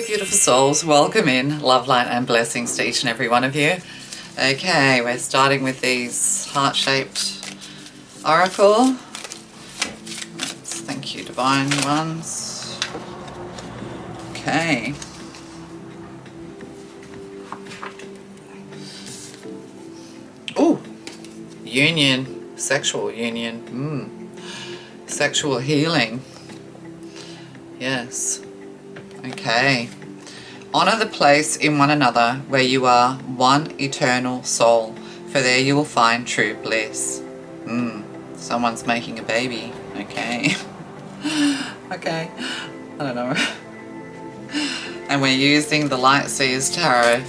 beautiful souls, welcome in, love, light and blessings to each and every one of you. Okay, we're starting with these heart-shaped oracle. Thank you, divine ones. Okay. Oh, union, sexual union, sexual healing. Yes. Okay. Honor the place in one another where you are one eternal soul, for there you will find true bliss. Someone's making a baby. Okay. Okay. I don't know. And we're using the Light Seers Tarot.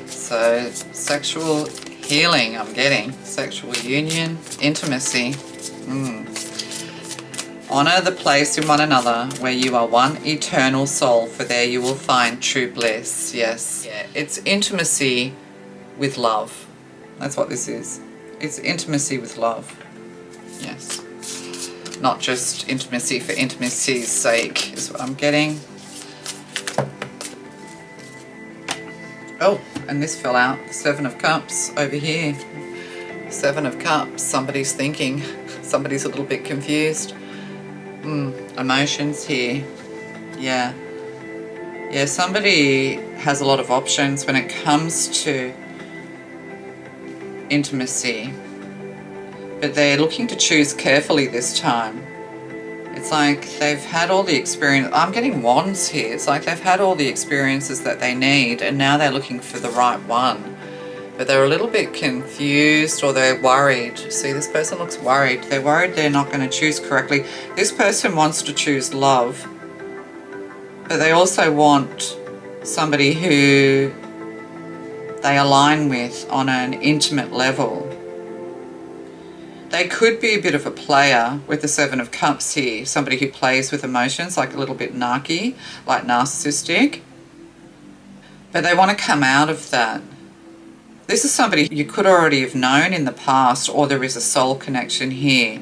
So, sexual healing, I'm getting. Sexual union, intimacy. Honor the place in one another where you are one eternal soul, for there you will find true bliss. Yes. Yeah, it's intimacy with love. That's what this is. It's intimacy with love. Yes. Not just intimacy for intimacy's sake is what I'm getting. Oh, and this fell out. The Seven of Cups over here. Seven of Cups. Somebody's thinking. Somebody's a little bit confused. Emotions here. Yeah. Yeah, somebody has a lot of options when it comes to intimacy, but they're looking to choose carefully this time. It's like they've had all the experience. I'm getting wands here. It's like they've had all the experiences that they need and now they're looking for the right one. But they're a little bit confused or they're worried. See, this person looks worried. They're worried they're not going to choose correctly. This person wants to choose love, but they also want somebody who they align with on an intimate level. They could be a bit of a player with the Seven of Cups here. Somebody who plays with emotions, like a little bit narky, like narcissistic. But they want to come out of that. This is somebody you could already have known in the past, or there is a soul connection here.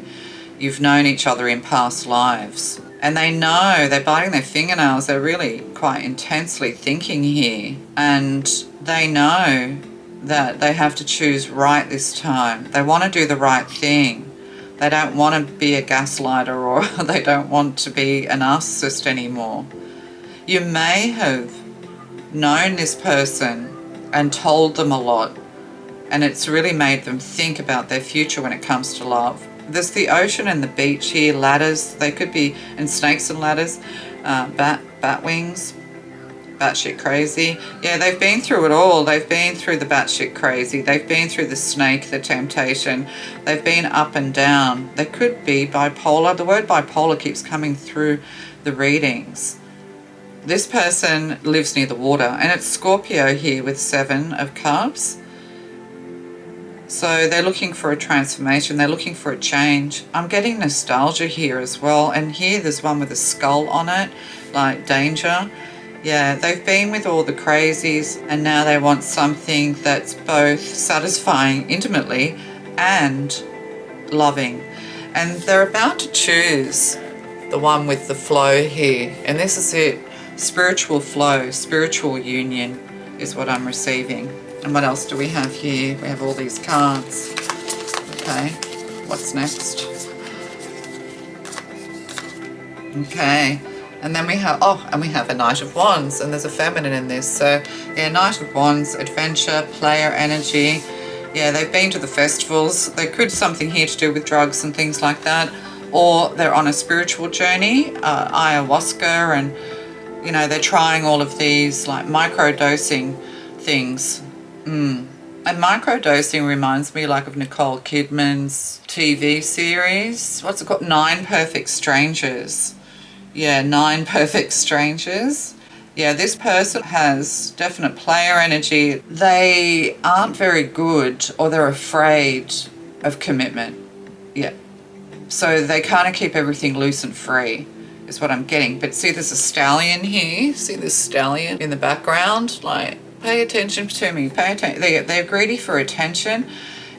You've known each other in past lives. And they know, they're biting their fingernails, they're really quite intensely thinking here. And they know that they have to choose right this time. They want to do the right thing. They don't want to be a gaslighter, or they don't want to be a narcissist anymore. You may have known this person and told them a lot, and it's really made them think about their future when it comes to love. There's the ocean and the beach here, ladders, they could be, and snakes and ladders, bat wings, batshit crazy. Yeah, they've been through it all. They've been through the batshit crazy. They've been through the snake, the temptation. They've been up and down. They could be bipolar. The word bipolar keeps coming through the readings. This person lives near the water, and it's Scorpio here with Seven of Cups. So they're looking for a transformation. They're looking for a change. I'm getting nostalgia here as well. And here there's one with a skull on it, like danger. Yeah, they've been with all the crazies, and now they want something that's both satisfying intimately and loving. And they're about to choose the one with the flow here. And this is it. Spiritual flow, spiritual union is what I'm receiving. And what else do we have here? We have all these cards. Okay, what's next? Okay, and then we have, and we have a Knight of Wands, and there's a feminine in this. So, yeah, Knight of Wands, adventure, player energy. Yeah, they've been to the festivals. There could be something here to do with drugs and things like that. Or they're on a spiritual journey, ayahuasca, and you know, they're trying all of these like micro-dosing things. And micro-dosing reminds me like of Nicole Kidman's TV series. What's it called? 9 Perfect Strangers. Yeah, 9 Perfect Strangers. Yeah, this person has definite player energy. They aren't very good, or they're afraid of commitment. Yeah. So they kind of keep everything loose and free, is what I'm getting. But see, there's a stallion here. See this stallion in the background? Like, pay attention to me. Pay attention. They're greedy for attention.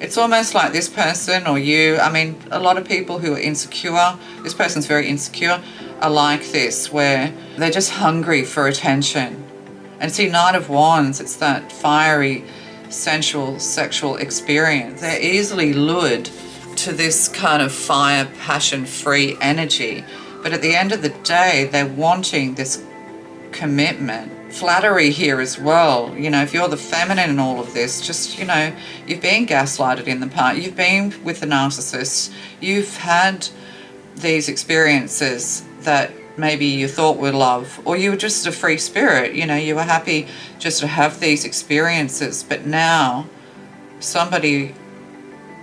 It's almost like this person or you. I mean, a lot of people who are insecure. This person's very insecure. are like this, where they're just hungry for attention. And see, Knight of Wands, it's that fiery, sensual, sexual experience. They're easily lured to this kind of fire, passion-free energy. But at the end of the day, they're wanting this commitment. Flattery here as well. You know, if you're the feminine in all of this, just, you know, you've been gaslighted in the past. You've been with the narcissist. You've had these experiences that maybe you thought were love, or you were just a free spirit. You know, you were happy just to have these experiences. But now somebody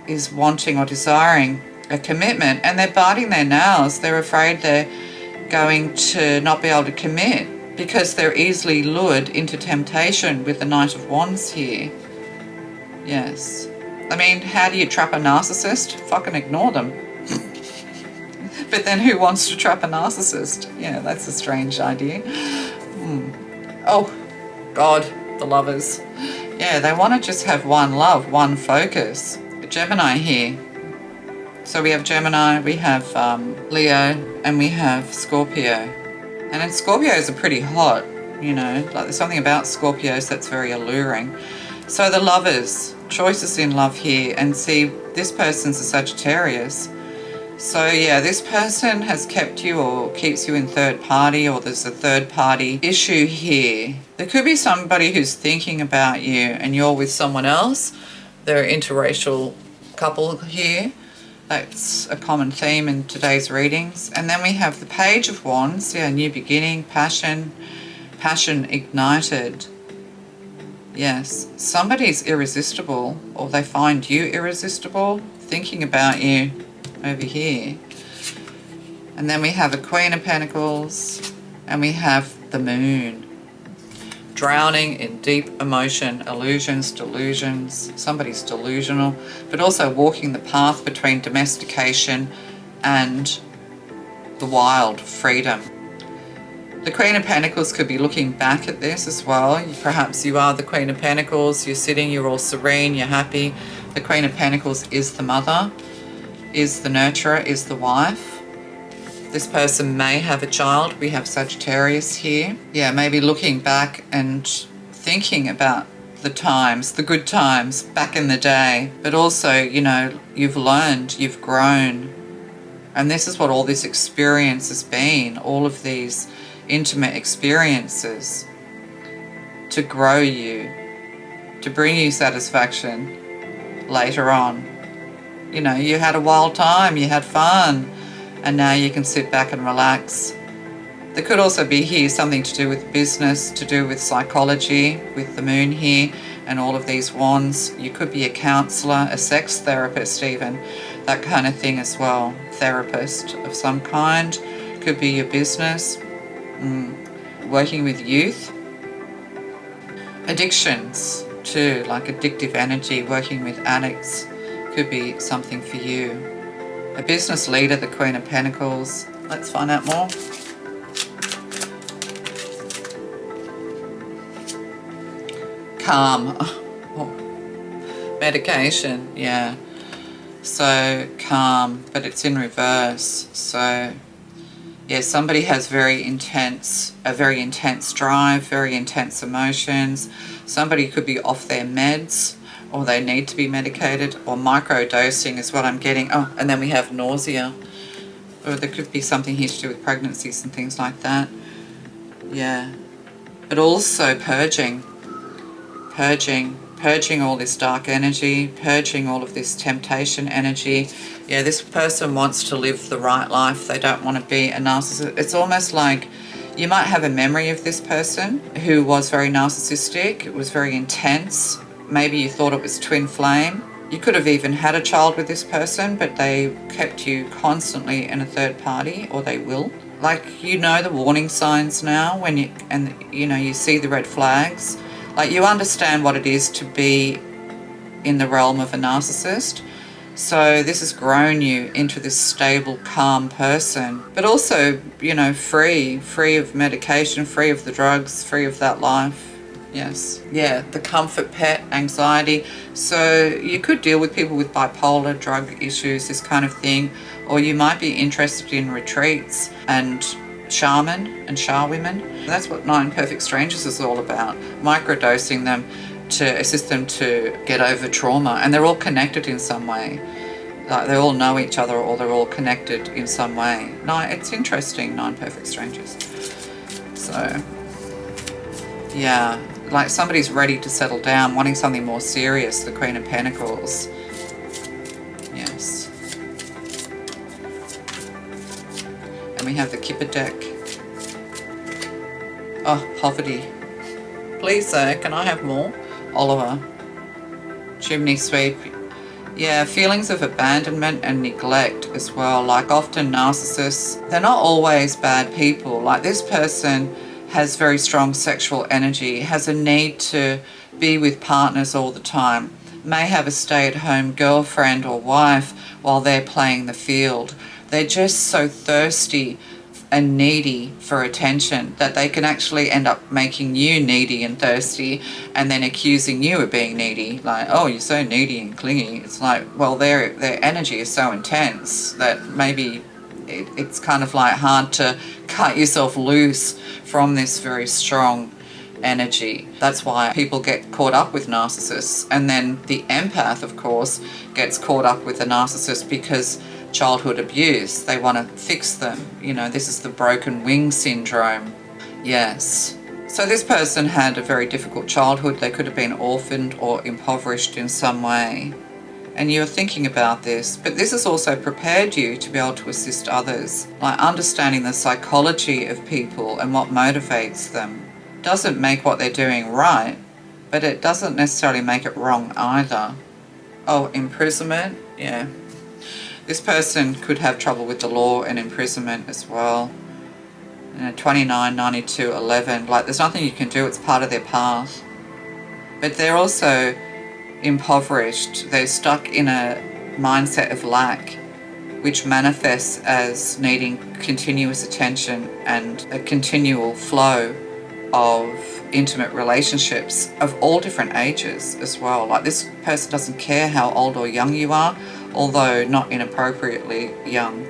is wanting or desiring a commitment, and they're biting their nails. They're afraid they're going to not be able to commit because they're easily lured into temptation with the Knight of Wands here. Yes. I mean, how do you trap a narcissist? Fucking ignore them. But then who wants to trap a narcissist? Yeah, that's a strange idea. Oh, God, the lovers. Yeah, they want to just have one love, one focus. Gemini here. So we have Gemini, we have Leo, and we have Scorpio. And then Scorpios are pretty hot, you know, like there's something about Scorpios that's very alluring. So the lovers, choices in love here, and see, this person's a Sagittarius. So yeah, this person has kept you or keeps you in third party, or there's a third party issue here. There could be somebody who's thinking about you and you're with someone else. They're an interracial couple here. That's a common theme in today's readings. And then we have the Page of Wands, yeah, new beginning, passion ignited. Yes, somebody's irresistible, or they find you irresistible, thinking about you over here. And then we have a Queen of Pentacles, and we have the Moon. Drowning in deep emotion, illusions, delusions. Somebody's delusional, but also walking the path between domestication and the wild, freedom. The Queen of Pentacles could be looking back at this as well. Perhaps you are the Queen of Pentacles, you're sitting, you're all serene, you're happy. The Queen of Pentacles is the mother, is the nurturer, is the wife. This person may have a child. We have Sagittarius here. Yeah, maybe looking back and thinking about the times, the good times back in the day. But also, you know, you've learned, you've grown. And this is what all this experience has been, all of these intimate experiences to grow you, to bring you satisfaction later on. You know, you had a wild time, you had fun. And now you can sit back and relax. There could also be here something to do with business, to do with psychology, with the Moon here and all of these wands. You could be a counsellor, a sex therapist even, that kind of thing as well. Therapist of some kind. Could be your business. Working with youth. Addictions too, like addictive energy, working with addicts could be something for you. A business leader, the Queen of Pentacles. Let's find out more. Calm. Oh. Medication, yeah. So calm, but it's in reverse. So yeah, somebody has a very intense drive, very intense emotions. Somebody could be off their meds, or they need to be medicated, or microdosing is what I'm getting. Oh, and then we have nausea. Or there could be something here to do with pregnancies and things like that. Yeah. But also purging all this dark energy, purging all of this temptation energy. Yeah, this person wants to live the right life. They don't want to be a narcissist. It's almost like you might have a memory of this person who was very narcissistic. It was very intense. Maybe you thought it was twin flame. You could have even had a child with this person, but they kept you constantly in a third party, or they will. Like, you know the warning signs now when you see the red flags. Like, you understand what it is to be in the realm of a narcissist. So this has grown you into this stable, calm person, but also, you know, free of medication, free of the drugs, free of that life. Yes. Yeah, the comfort pet, anxiety. So you could deal with people with bipolar, drug issues, this kind of thing, or you might be interested in retreats and shaman and Shah women. That's what Nine Perfect Strangers is all about, microdosing them to assist them to get over trauma. And they're all connected in some way. Like they all know each other, or they're all connected in some way. No, it's interesting, Nine Perfect Strangers. So, yeah, like somebody's ready to settle down, wanting something more serious, the Queen of Pentacles. Yes. And we have the Kipper Deck. Oh, poverty. Please, sir, can I have more? Oliver. Chimney sweep. Yeah, feelings of abandonment and neglect as well. Like often narcissists, they're not always bad people. Like this person has very strong sexual energy, has a need to be with partners all the time, may have a stay-at-home girlfriend or wife while they're playing the field. They're just so thirsty and needy for attention that they can actually end up making you needy and thirsty, and then accusing you of being needy. Like, oh, you're so needy and clingy. It's like, well, their energy is so intense that maybe it's kind of like hard to cut yourself loose from this very strong energy. That's why people get caught up with narcissists. And then the empath, of course, gets caught up with the narcissist because childhood abuse. They want to fix them. You know, this is the broken wing syndrome. Yes. So this person had a very difficult childhood. They could have been orphaned or impoverished in some way. And you're thinking about this, but this has also prepared you to be able to assist others. Like understanding the psychology of people and what motivates them. Doesn't make what they're doing right, but it doesn't necessarily make it wrong either. Oh, imprisonment? Yeah. This person could have trouble with the law and imprisonment as well. 29, 92, 11. Like there's nothing you can do. It's part of their path. But they're also impoverished. They're stuck in a mindset of lack, which manifests as needing continuous attention and a continual flow of intimate relationships of all different ages as well. Like this person doesn't care how old or young you are, although not inappropriately young.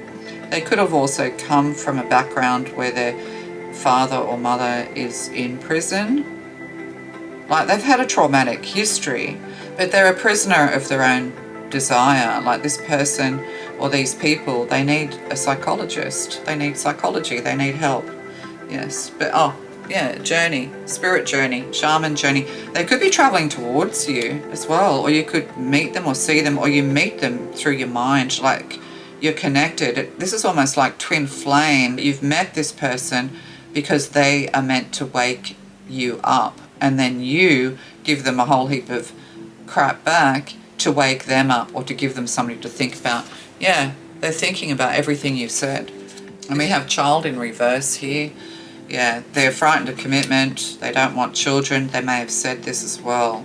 They could have also come from a background where their father or mother is in prison. Like they've had a traumatic history, but they're a prisoner of their own desire. Like this person or these people, they need a psychologist. They need psychology. They need help. Yes, but yeah, journey, spirit journey, shaman journey. They could be traveling towards you as well, or you could meet them or see them, or you meet them through your mind, like you're connected. This is almost like twin flame. You've met this person because they are meant to wake you up, and then you give them a whole heap of crap back to wake them up, or to give them something to think about. Yeah, they're thinking about everything you've said. And we have child in reverse here. Yeah, they're frightened of commitment. They don't want children. They may have said this as well,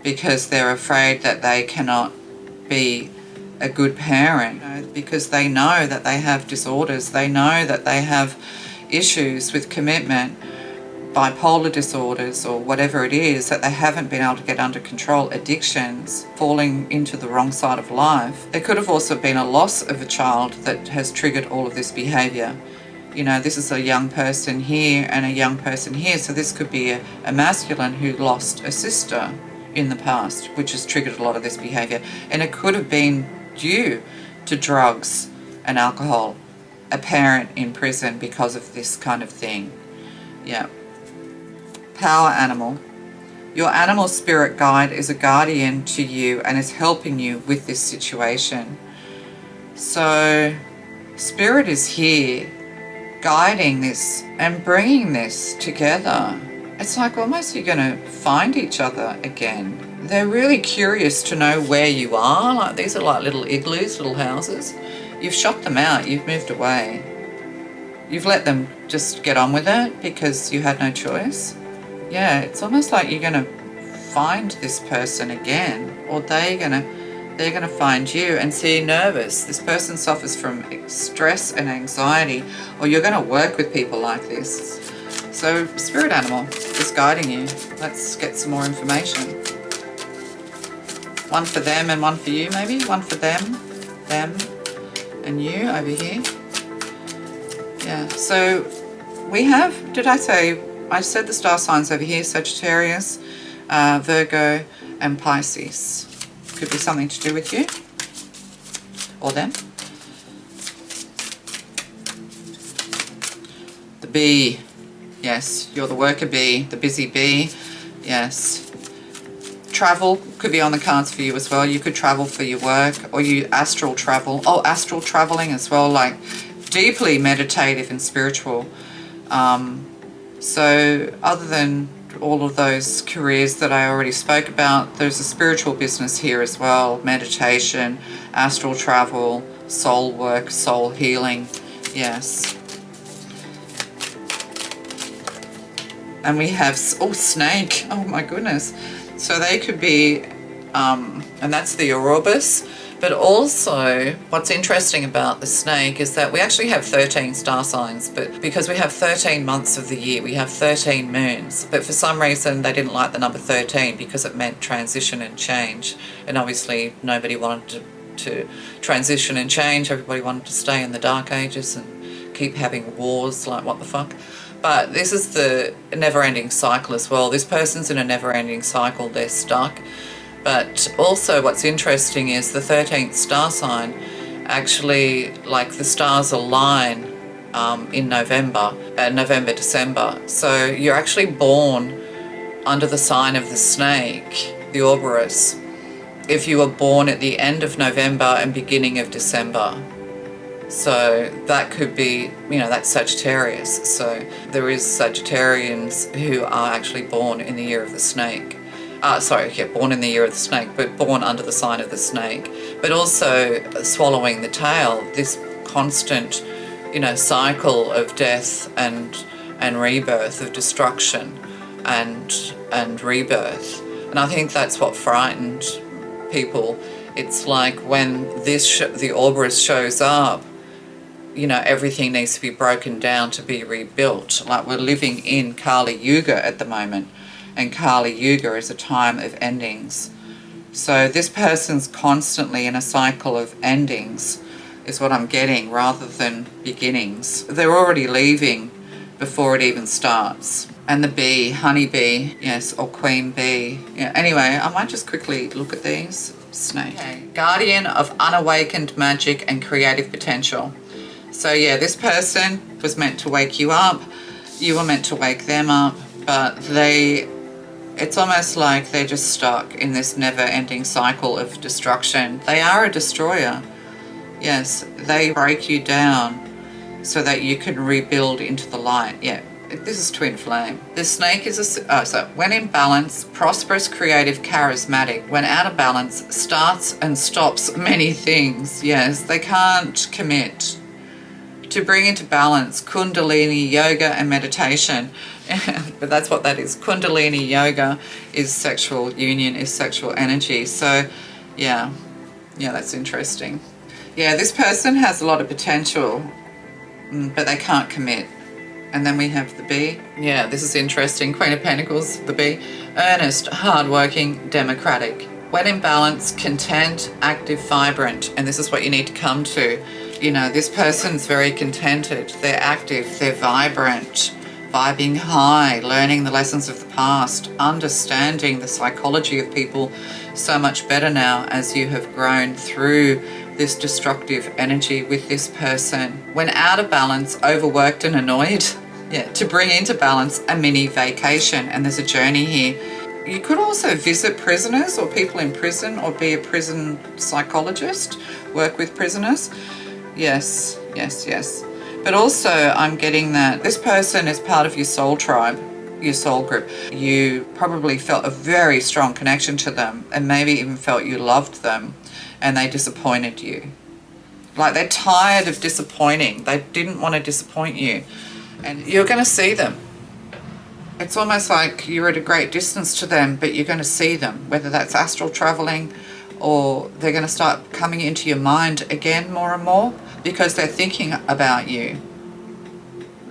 because they're afraid that they cannot be a good parent, because they know that they have disorders. They know that they have issues with commitment, bipolar disorders or whatever it is, that they haven't been able to get under control, addictions, falling into the wrong side of life. There could have also been a loss of a child that has triggered all of this behaviour. You know, this is a young person here and a young person here, so this could be a masculine who lost a sister in the past, which has triggered a lot of this behaviour. And it could have been due to drugs and alcohol, a parent in prison because of this kind of thing. Yeah. Power animal. Your animal spirit guide is a guardian to you and is helping you with this situation. So, spirit is here, guiding this and bringing this together. It's like almost you're going to find each other again. They're really curious to know where you are. Like these are like little igloos, little houses. You've shut them out. You've moved away. You've let them just get on with it because you had no choice. Yeah, it's almost like you're going to find this person again, or they're going to find you. And so you're nervous. This person suffers from stress and anxiety, or you're going to work with people like this. So spirit animal is guiding you. Let's get some more information. One for them and one for you, maybe. One for them, and you over here. Yeah, so we have, did I say, I said the star signs over here, Sagittarius, Virgo and Pisces. Could be something to do with you or them. The bee, yes, you're the worker bee, the busy bee, yes. Travel could be on the cards for you as well. You could travel for your work, or you astral travel. Oh, astral traveling as well, like deeply meditative and spiritual. So other than all of those careers that I already spoke about, there's a spiritual business here as well. Meditation, astral travel, soul work, soul healing. Yes. And we have, oh, snake. Oh my goodness. So they could be, and that's the Ouroboros. But also, what's interesting about the snake is that we actually have 13 star signs, but because we have 13 months of the year, we have 13 moons. But for some reason, they didn't like the number 13 because it meant transition and change. And obviously, nobody wanted to transition and change. Everybody wanted to stay in the dark ages and keep having wars, like what the fuck. But this is the never-ending cycle as well. This person's in a never-ending cycle. They're stuck. But also what's interesting is the 13th star sign, actually, like the stars align in November, December. So you're actually born under the sign of the snake, the Ouroboros, if you were born at the end of November and beginning of December. So that could be, you know, that's Sagittarius. So there is Sagittarians who are actually born in the year of the snake. Born in the year of the snake, but born under the sign of the snake. But also swallowing the tail, this constant, you know, cycle of death and rebirth, of destruction and rebirth. And I think that's what frightened people. It's like when the Ouroboros shows up, you know, everything needs to be broken down to be rebuilt. Like we're living in Kali Yuga at the moment. And Kali Yuga is a time of endings. So this person's constantly in a cycle of endings, is what I'm getting, rather than beginnings. They're already leaving before it even starts. And the bee, honeybee, yes, or queen bee. Yeah. Anyway, I might just quickly look at these. Snake. Okay. Guardian of unawakened magic and creative potential. So yeah, this person was meant to wake you up. You were meant to wake them up. But it's almost like they're just stuck in this never-ending cycle of destruction. They are a destroyer. Yes, they break you down so that you can rebuild into the light. Yeah, this is twin flame. The snake is so when in balance, prosperous, creative, charismatic. When out of balance, starts and stops many things. Yes, they can't commit. To bring into balance, Kundalini yoga and meditation. But that's what that is. Kundalini yoga is sexual union, is sexual energy. So yeah, that's interesting. Yeah, this person has a lot of potential, but they can't commit. And then we have the bee. Yeah, this is interesting. Queen of Pentacles, the bee. Earnest, hardworking, democratic. When in balance, content, active, vibrant. And this is what you need to come to. You know, this person's very contented. They're active, they're vibrant, vibing high, learning the lessons of the past, understanding the psychology of people so much better now as you have grown through this destructive energy with this person. When out of balance, overworked and annoyed, yeah, to bring into balance, a mini vacation. And there's a journey here. You could also visit prisoners or people in prison, or be a prison psychologist, work with prisoners. Yes. But also I'm getting that this person is part of your soul tribe, your soul group. You probably felt a very strong connection to them, and maybe even felt you loved them, and they disappointed you. Like they're tired of disappointing. They didn't want to disappoint you, and you're going to see them. It's almost like you're at a great distance to them, but you're going to see them, whether that's astral traveling, or they're going to start coming into your mind again more and more, because they're thinking about you.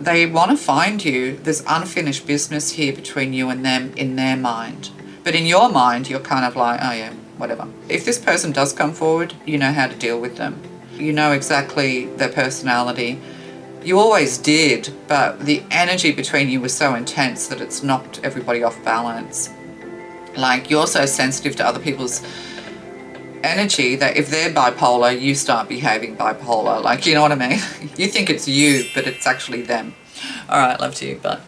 They want to find you. There's unfinished business here between you and them in their mind. But in your mind, you're kind of like, oh yeah, whatever. If this person does come forward, you know how to deal with them. You know exactly their personality. You always did, but the energy between you was so intense that it's knocked everybody off balance. Like, you're so sensitive to other people's energy that if they're bipolar, you start behaving bipolar. Like, you know what I mean? You think it's you, but it's actually them. All right, love to you. Bye.